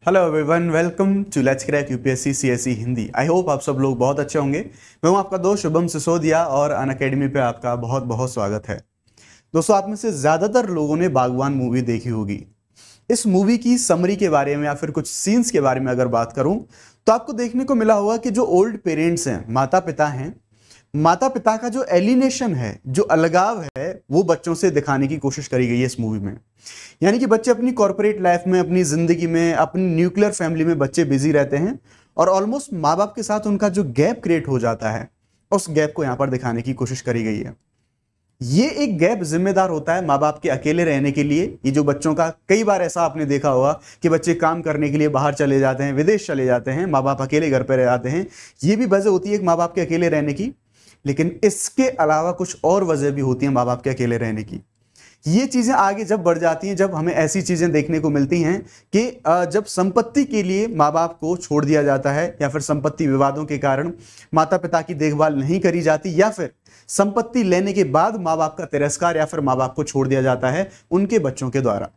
Hello everyone, welcome to let's crack UPSC CSE Hindi. I hope आप सब लोग बहुत अच्छे होंगे। मैं हूं आपका दोस्त शुभम सिसोदिया और अनअकैडमी पे आपका बहुत बहुत स्वागत है। दोस्तों, आप में से ज़्यादातर लोगों ने बागवान मूवी देखी होगी। इस मूवी की समरी के बारे में या फिर कुछ सीन्स के बारे में अगर बात करूं तो आपको देखने को मिला होगा कि जो ओल्ड पेरेंट्स हैं, माता पिता हैं, माता पिता का जो एलिनेशन है, जो अलगाव है, वो बच्चों से दिखाने की कोशिश करी गई है इस मूवी में। यानी कि बच्चे अपनी कॉर्पोरेट लाइफ में, अपनी जिंदगी में, अपनी न्यूक्लियर फैमिली में बच्चे बिजी रहते हैं और ऑलमोस्ट माँ बाप के साथ उनका जो गैप क्रिएट हो जाता है, उस गैप को यहां पर दिखाने की कोशिश करी गई है। ये एक गैप जिम्मेदार होता है माँ बाप के अकेले रहने के लिए। ये जो बच्चों का, कई बार ऐसा आपने देखा होगा कि बच्चे काम करने के लिए बाहर चले जाते हैं, विदेश चले जाते हैं, माँ बाप अकेले घर पर रह जाते हैं। ये भी वजह होती है माँ बाप के अकेले रहने की, लेकिन इसके अलावा कुछ और वजह भी होती हैं माँ बाप के अकेले रहने की। ये चीजें आगे जब बढ़ जाती हैं, जब हमें ऐसी चीजें देखने को मिलती हैं कि जब संपत्ति के लिए माँ बाप को छोड़ दिया जाता है, या फिर संपत्ति विवादों के कारण माता पिता की देखभाल नहीं करी जाती, या फिर संपत्ति लेने के बाद माँ बाप का तिरस्कार या फिर माँ बाप को छोड़ दिया जाता है उनके बच्चों के द्वारा।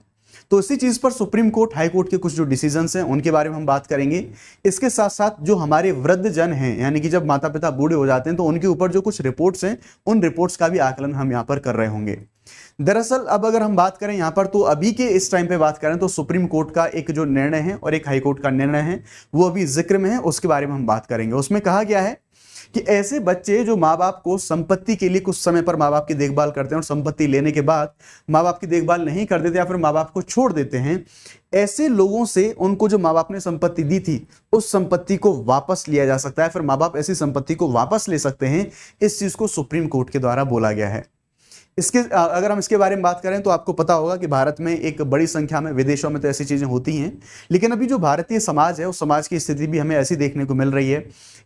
तो इसी चीज पर सुप्रीम कोर्ट, हाई कोर्ट के कुछ जो डिसीजंस हैं उनके बारे में हम बात करेंगे। इसके साथ साथ जो हमारे वृद्ध जन हैं, यानी कि जब माता पिता बूढ़े हो जाते हैं तो उनके ऊपर जो कुछ रिपोर्ट्स हैं, उन रिपोर्ट्स का भी आकलन हम यहाँ पर कर रहे होंगे। दरअसल अब अगर हम बात करें यहाँ पर, तो अभी के इस टाइम पे बात करें तो सुप्रीम कोर्ट का एक जो निर्णय है और एक हाई कोर्ट का निर्णय है, वो अभी जिक्र में है, उसके बारे में हम बात करेंगे। उसमें कहा गया है कि ऐसे बच्चे जो माँ बाप को संपत्ति के लिए कुछ समय पर माँ बाप की देखभाल करते हैं और संपत्ति लेने के बाद माँ बाप की देखभाल नहीं कर देते या फिर माँ बाप को छोड़ देते हैं, ऐसे लोगों से उनको जो माँ बाप ने संपत्ति दी थी उस संपत्ति को वापस लिया जा सकता है, फिर माँ बाप ऐसी संपत्ति को वापस ले सकते हैं। इस चीज को सुप्रीम कोर्ट के द्वारा बोला गया है। इसके अगर हम इसके बारे में बात करें तो आपको पता होगा कि भारत में एक बड़ी संख्या में, विदेशों में तो ऐसी चीजें होती हैं, लेकिन अभी जो भारतीय समाज है उस समाज की स्थिति भी हमें ऐसी देखने को मिल रही है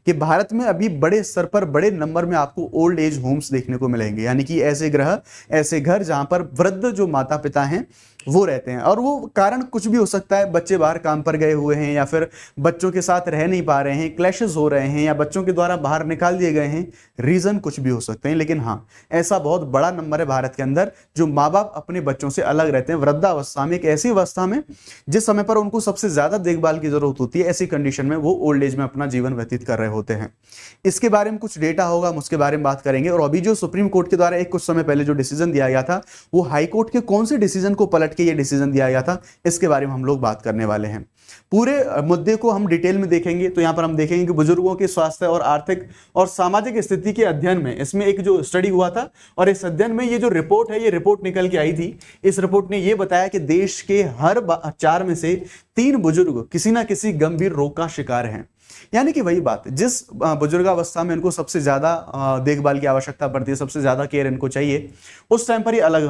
कि भारत में अभी बड़े स्तर पर, बड़े नंबर में आपको ओल्ड एज होम्स देखने को मिलेंगे। यानी कि ऐसे गृह, ऐसे घर जहां पर वृद्ध जो माता पिता हैं वो रहते हैं। और वो कारण कुछ भी हो सकता है, बच्चे बाहर काम पर गए हुए हैं, या फिर बच्चों के साथ रह नहीं पा रहे हैं, क्लैशेस हो रहे हैं, या बच्चों के द्वारा बाहर निकाल दिए गए हैं। रीजन कुछ भी हो सकते हैं, लेकिन हाँ, ऐसा बहुत बड़ा नंबर है भारत के अंदर जो माँ बाप अपने बच्चों से अलग रहते हैं वृद्धावस्था में, एक ऐसी अवस्था में जिस समय पर उनको सबसे ज्यादा देखभाल की जरूरत होती है। ऐसी कंडीशन में वो ओल्ड एज में अपना जीवन व्यतीत कर रहे होते हैं। इसके बारे में कुछ डेटा होगा, हम उसके बारे में बात करेंगे। और अभी जो सुप्रीम कोर्ट के द्वारा एक कुछ समय पहले जो डिसीजन दिया गया था, वो हाई कोर्ट के कौन से डिसीजन को पलट के ये डिसीजन दिया गया था, इसके बारे में हम लोग बात करने वाले हैं। पूरे मुद्दे को हम डिटेल में देखेंगे। तो यहां पर हम देखेंगे कि बुजुर्गों के स्वास्थ्य और आर्थिक और सामाजिक स्थिति के अध्ययन में, इसमें एक जो स्टडी हुआ था और इस अध्ययन में ये जो रिपोर्ट है, ये रिपोर्ट निकल के आई थी। इस रिपोर्ट ने ये बताया कि देश के हर 4 में से 3 बुजुर्ग किसी ना किसी गंभीर रोग का शिकार हैं। यानी कि वही बात, जिस बुजुर्गावस्था में इनको सबसे ज्यादा देखभाल की आवश्यकता पड़ती है, सबसे ज्यादा केयर इनको चाहिए, उस टाइम पर ही अलग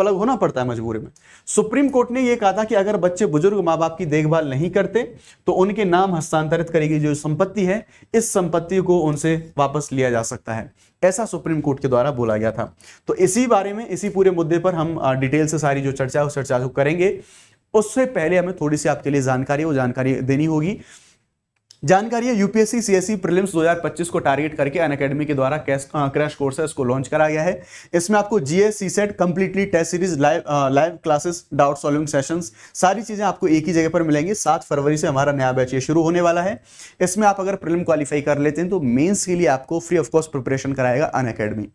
होना पड़ता है मजबूरी में। सुप्रीम कोर्ट ने यह कहा था कि अगर बच्चे बुजुर्ग माँ बाप की देखभाल नहीं करते तो उनके नाम हस्तांतरित करेगी जो संपत्ति है, इस संपत्ति को उनसे वापस लिया जा सकता है। ऐसा सुप्रीम कोर्ट के द्वारा बोला गया था। तो इसी बारे में, इसी पूरे मुद्दे पर हम डिटेल से सारी जो चर्चा है उस चर्चा को करेंगे। उससे पहले हमें थोड़ी सी आपके लिए जानकारी देनी होगी। जानकारी है, यूपीएससी सीएसई प्रीलिम्स 2025 को टारगेट करके अनअकैडमी के द्वारा क्रैश कोर्स है, इसको लॉन्च करा गया है। इसमें आपको GS, CSAT, completely test series, live classes, doubt solving sessions, सारी चीजें आपको एक ही जगह पर मिलेंगी। 7 फरवरी से हमारा नया बैच ये शुरू होने वाला है। इसमें आप अगर प्रीलिम क्वालिफाई कर लेते हैं तो मेंस के लिए आपको फ्री ऑफ कॉस्ट प्रिपरेशन कराएगा अनअकैडमी।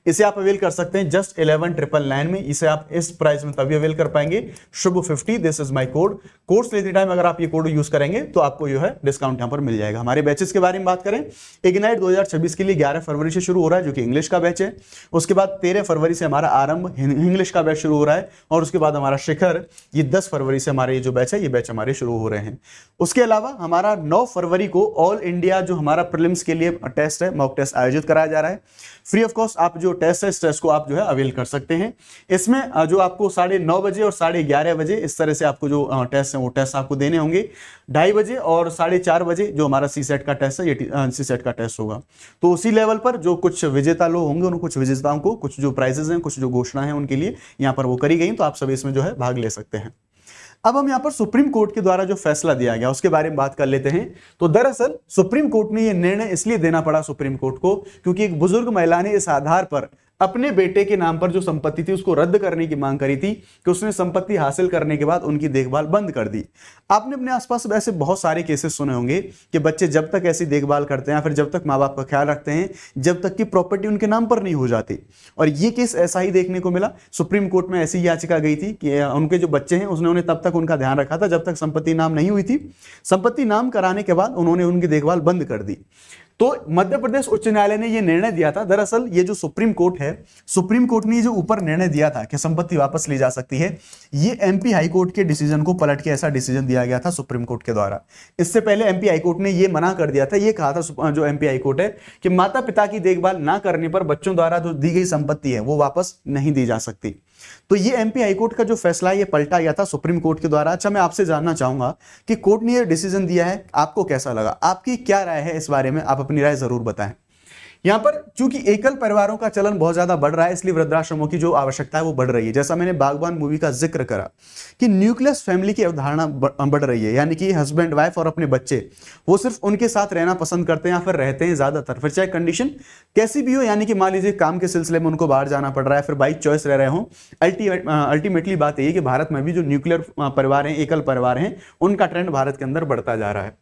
इसे आप अवेल कर सकते हैं जस्ट 11,999 में। इसे आप इस प्राइस में तभी अवेल कर पाएंगे, शुभ 50, this is my code. Course लेते टाइम अगर आप ये कोड यूज करेंगे तो आपको जो है डिस्काउंट मिल जाएगा। हमारे बैचेस के बारे में बात करें, इग्नाइट 2026 के लिए 11 फरवरी से शुरू हो रहा है, जो कि इंग्लिश का बैच है। उसके बाद 13 फरवरी से हमारा आरंभ इंग्लिश का बैच शुरू हो रहा है, और उसके बाद हमारा शिखर, ये 10 फरवरी से हमारे ये जो बैच है, ये बैच हमारे शुरू हो रहे हैं। उसके अलावा हमारा 9 फरवरी को ऑल इंडिया जो हमारा प्रीलिम्स के लिए टेस्ट है, मॉक टेस्ट आयोजित कराया जा रहा है। फ्री ऑफ कॉस्ट आप जो टेस्ट है, इस टेस्ट को आप जो है अवेल कर सकते हैं। इसमें जो आपको 9:30 बजे और 11:30 बजे इस तरह से आपको जो टेस्ट है वो टेस्ट आपको देने होंगे। 2:30 बजे और 4:30 बजे जो हमारा सीसेट का टेस्ट है, ये सीसेट का टेस्ट होगा। तो उसी लेवल पर जो कुछ विजेता लोग होंगे, उन कुछ विजेताओं को कुछ जो प्राइजेस हैं, कुछ जो घोषणा है उनके लिए यहाँ पर वो करी गई, तो आप सभी इसमें जो है भाग ले सकते हैं। अब हम यहाँ पर सुप्रीम कोर्ट के द्वारा जो फैसला दिया गया उसके बारे में बात कर लेते हैं। तो दरअसल सुप्रीम कोर्ट ने यह निर्णय इसलिए देना पड़ा सुप्रीम कोर्ट को, क्योंकि एक बुजुर्ग महिला ने इस आधार पर अपने बेटे के नाम पर जो संपत्ति थी उसको रद्द करने की मांग करी थी कि उसने संपत्ति हासिल करने के बाद उनकी देखभाल बंद कर दी। आपने अपने आसपास ऐसे बहुत सारे केसेस सुने होंगे कि बच्चे जब तक ऐसी देखभाल करते हैं, फिर जब तक माँ बाप का ख्याल रखते हैं, जब तक कि प्रॉपर्टी उनके नाम पर नहीं हो जाती। और ये केस ऐसा ही देखने को मिला। सुप्रीम कोर्ट में ऐसी याचिका गई थी कि उनके जो बच्चे हैं उन्होंने तब तक उनका ध्यान रखा था जब तक संपत्ति नाम नहीं हुई थी। संपत्ति नाम कराने के बाद उन्होंने उनकी देखभाल बंद कर दी। तो मध्य प्रदेश उच्च न्यायालय ने यह निर्णय दिया था। दरअसल ये जो सुप्रीम कोर्ट है, सुप्रीम कोर्ट ने जो ऊपर निर्णय दिया था कि संपत्ति वापस ली जा सकती है, ये एमपी हाई कोर्ट के डिसीजन को पलट के ऐसा डिसीजन दिया गया था सुप्रीम कोर्ट के द्वारा। इससे पहले एमपी हाई कोर्ट ने ये मना कर दिया था, ये कहा था जो एमपी हाई कोर्ट है कि माता पिता की देखभाल ना करने पर बच्चों द्वारा जो दी गई संपत्ति है वो वापस नहीं दी जा सकती। तो ये एमपी हाई कोर्ट का जो फैसला ये पलटा गया था सुप्रीम कोर्ट के द्वारा। अच्छा, मैं आपसे जानना चाहूंगा कि कोर्ट ने ये डिसीजन दिया है, आपको कैसा लगा? आपकी क्या राय है इस बारे में? आप अपनी राय जरूर बताएं। यहां पर चूंकि एकल परिवारों का चलन बहुत ज्यादा बढ़ रहा है, इसलिए वृद्धाश्रमों की जो आवश्यकता है वो बढ़ रही है। जैसा मैंने बागबान मूवी का जिक्र करा कि न्यूक्लियस फैमिली की अवधारणा बढ़ रही है, यानी कि हस्बैंड वाइफ और अपने बच्चे वो सिर्फ उनके साथ रहना पसंद करते हैं या फिर रहते हैं ज्यादातर, फिर चाहे कंडीशन कैसी भी हो। यानी कि मान लीजिए काम के सिलसिले में उनको बाहर जाना पड़ रहा है, फिर बाई चॉइस रह रहे हो। अल्टीमेटली बात यही कि भारत में भी जो न्यूक्लियर परिवार हैं, एकल परिवार हैं, उनका ट्रेंड भारत के अंदर बढ़ता जा रहा है।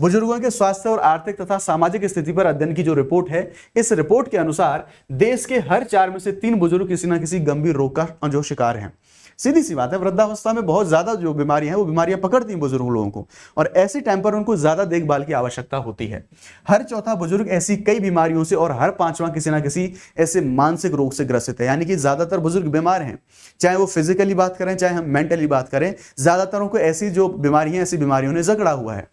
बुजुर्गों के स्वास्थ्य और आर्थिक तथा सामाजिक स्थिति पर अध्ययन की जो रिपोर्ट है, इस रिपोर्ट के अनुसार देश के हर 4 में से 3 बुजुर्ग किसी ना किसी गंभीर रोग का जो शिकार हैं। सीधी सी बात है, वृद्धावस्था में बहुत ज्यादा जो बीमारियां हैं वो बीमारियां पकड़ती हैं बुजुर्ग लोगों को, और ऐसे टाइम पर उनको ज्यादा देखभाल की आवश्यकता होती है। हर चौथा बुजुर्ग ऐसी कई बीमारियों से और हर 5वां किसी ना किसी ऐसे मानसिक रोग से ग्रसित है। यानी कि ज्यादातर बुजुर्ग बीमार हैं, चाहे वो फिजिकली बात करें चाहे हम मेंटली बात करें, ज्यादातरों को ऐसी जो बीमारियां ऐसी बीमारियों ने जकड़ा हुआ है।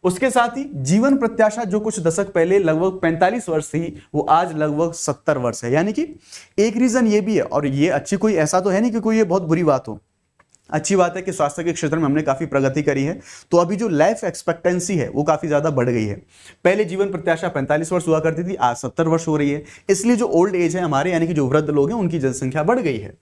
उसके साथ ही जीवन प्रत्याशा जो कुछ दशक पहले लगभग 45 वर्ष थी, वो आज लगभग 70 वर्ष है। यानी कि एक रीजन ये भी है, और ये अच्छी कोई ऐसा तो है नहीं कि कोई ये बहुत बुरी बात हो। अच्छी बात है कि स्वास्थ्य के क्षेत्र में हमने काफी प्रगति करी है, तो अभी जो लाइफ एक्सपेक्टेंसी है वो काफी ज्यादा बढ़ गई है। पहले जीवन प्रत्याशा 45 वर्ष हुआ करती थी, आज 70 वर्ष हो रही है। इसलिए जो ओल्ड एज है हमारे, यानी कि जो वृद्ध लोग हैं, उनकी जनसंख्या बढ़ गई है।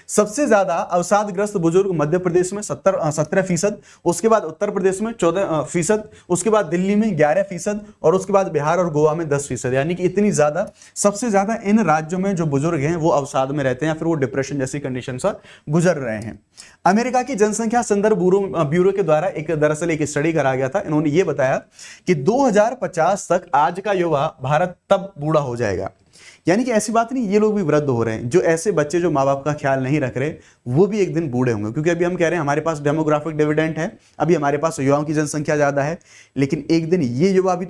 सबसे ज्यादा अवसादग्रस्त बुजुर्ग मध्य प्रदेश में 17%, उसके बाद उत्तर प्रदेश में 14%, उसके बाद दिल्ली में 11%, और उसके बाद बिहार और गोवा में 10%। यानी कि इतनी ज्यादा, सबसे ज्यादा इन राज्यों में जो बुजुर्ग हैं वो अवसाद में रहते हैं या फिर वो डिप्रेशन जैसी कंडीशन से गुजर रहे हैं। अमेरिका की जनसंख्या संदर्भ ब्यूरो के द्वारा दरअसल एक स्टडी करा गया था। इन्होंने ये बताया कि 2050 तक आज का युवा भारत तब बूढ़ा हो जाएगा। यानी कि ऐसी बात नहीं, ये लोग भी वृद्ध हो रहे हैं। जो ऐसे बच्चे जो माँ बाप का ख्याल नहीं रख रहे, वो भी एक दिन बूढ़े होंगे। क्योंकि अभी हम कह रहे हैं हमारे पास डेमोग्राफिक डिविडेंड है, अभी हमारे पास युवाओं की जनसंख्या ज्यादा है, लेकिन एक दिन ये युवा भी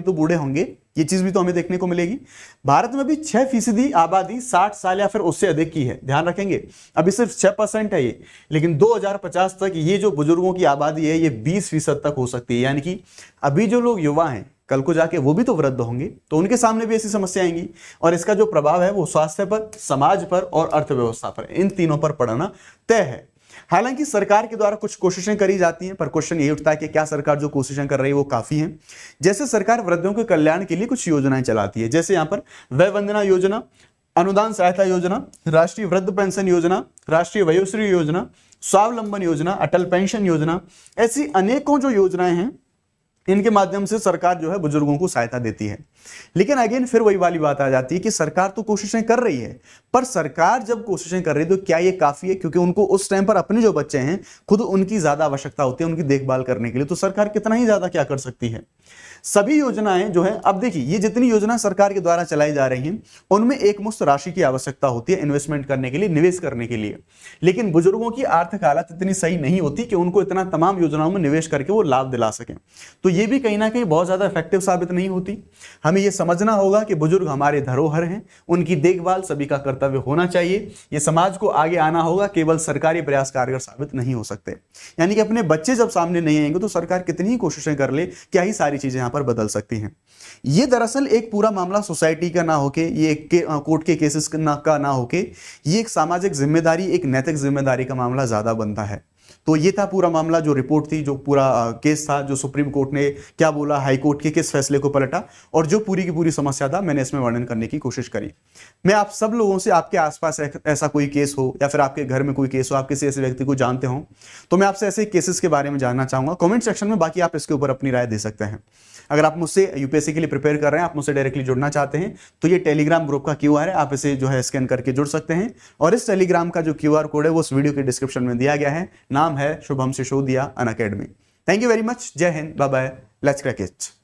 तो बूढ़े होंगे। ये चीज भी तो हमें देखने को मिलेगी। भारत में भी 6% आबादी 60 साल या फिर उससे अधिक की है, ध्यान रखेंगे। अभी सिर्फ 6% है ये, लेकिन 2050 तक ये जो बुजुर्गों की आबादी है ये 20% तक हो सकती है। यानी कि अभी जो लोग युवा हैं, कल को जाके वो भी तो वृद्ध होंगे, तो उनके सामने भी ऐसी समस्या आएंगी, और इसका जो प्रभाव है वो स्वास्थ्य पर, समाज पर और अर्थव्यवस्था पर, इन तीनों पर पड़ना तय है। हालांकि सरकार के द्वारा कुछ कोशिशें करी जाती हैं, पर क्वेश्चन यही उठता है कि क्या सरकार जो कोशिशें कर रही है वो काफी हैं? जैसे सरकार वृद्धों के कल्याण के लिए कुछ योजनाएं चलाती है, जैसे यहां पर वय वंदना योजना, अनुदान सहायता योजना, राष्ट्रीय वृद्ध पेंशन योजना, राष्ट्रीय वयोश्री योजना, स्वावलंबन योजना, अटल पेंशन योजना, ऐसी अनेकों जो योजनाएं हैं, इनके माध्यम से सरकार जो है बुजुर्गों को सहायता देती है। लेकिन अगेन फिर वही वाली बात आ जाती है कि सरकार तो कोशिशें कर रही है, पर सरकार जब कोशिशें कर रही है तो क्या ये काफी है? क्योंकि उनको उस टाइम पर अपने जो बच्चे हैं खुद उनकी ज्यादा आवश्यकता होती है उनकी देखभाल करने के लिए, तो सरकार कितना ही ज्यादा क्या कर सकती है? सभी योजनाएं जो है, अब देखिए ये जितनी योजना सरकार के द्वारा चलाई जा रही हैं उनमें एक मुश्त राशि की आवश्यकता होती है इन्वेस्टमेंट करने के लिए, निवेश करने के लिए। लेकिन बुजुर्गों की आर्थिक हालत इतनी सही नहीं होती कि उनको इतना तमाम योजनाओं में निवेश करके वो लाभ दिला सकें, तो ये भी कहीं ना कहीं बहुत ज्यादा इफेक्टिव साबित नहीं होती। हमें ये समझना होगा कि बुजुर्ग हमारे धरोहर हैं, उनकी देखभाल सभी का कर्तव्य होना चाहिए। ये समाज को आगे आना होगा, केवल सरकारी प्रयास कारगर साबित नहीं हो सकते। यानी कि अपने बच्चे जब सामने नहीं आएंगे तो सरकार कितनी ही कोशिशें कर ले, क्या ही सारी चीजें पर बदल सकती हैं। ये दरअसल एक पूरा मामला सोसाइटी का ना होके, ये एक कोर्ट के केसेस का ना होके, ये एक सामाजिक जिम्मेदारी, एक नैतिक जिम्मेदारी का मामला ज्यादा बनता है। तो ये था पूरा मामला, जो रिपोर्ट थी, जो पूरा केस था, जो सुप्रीम कोर्ट ने क्या बोला, हाई कोर्ट के किस फैसले को पलटा, और जो पूरी की पूरी समस्या था मैंने इसमें वर्णन करने की कोशिश करी। मैं आप सब लोगों से, आपके आसपास ऐसा कोई केस हो या फिर आपके घर में कोई केस हो, आप किसी ऐसे व्यक्ति को जानते हो, तो मैं आपसे ऐसे केसेस के बारे में जानना चाहूंगा कमेंट सेक्शन में। बाकी आप इसके ऊपर अपनी राय दे सकते हैं। अगर आप मुझसे यूपीएससी के लिए प्रिपेयर कर रहे हैं, आप मुझसे डायरेक्टली जुड़ना चाहते हैं, तो ये टेलीग्राम ग्रुप का क्यूआर है, आप इसे जो है स्कैन करके जुड़ सकते हैं। और इस टेलीग्राम का जो क्यूआर कोड है वो उस वीडियो के डिस्क्रिप्शन में दिया गया है। नाम है Shubham Sisodia Unacademy. Thank you very much. जय Hind, bye bye, let's crack it.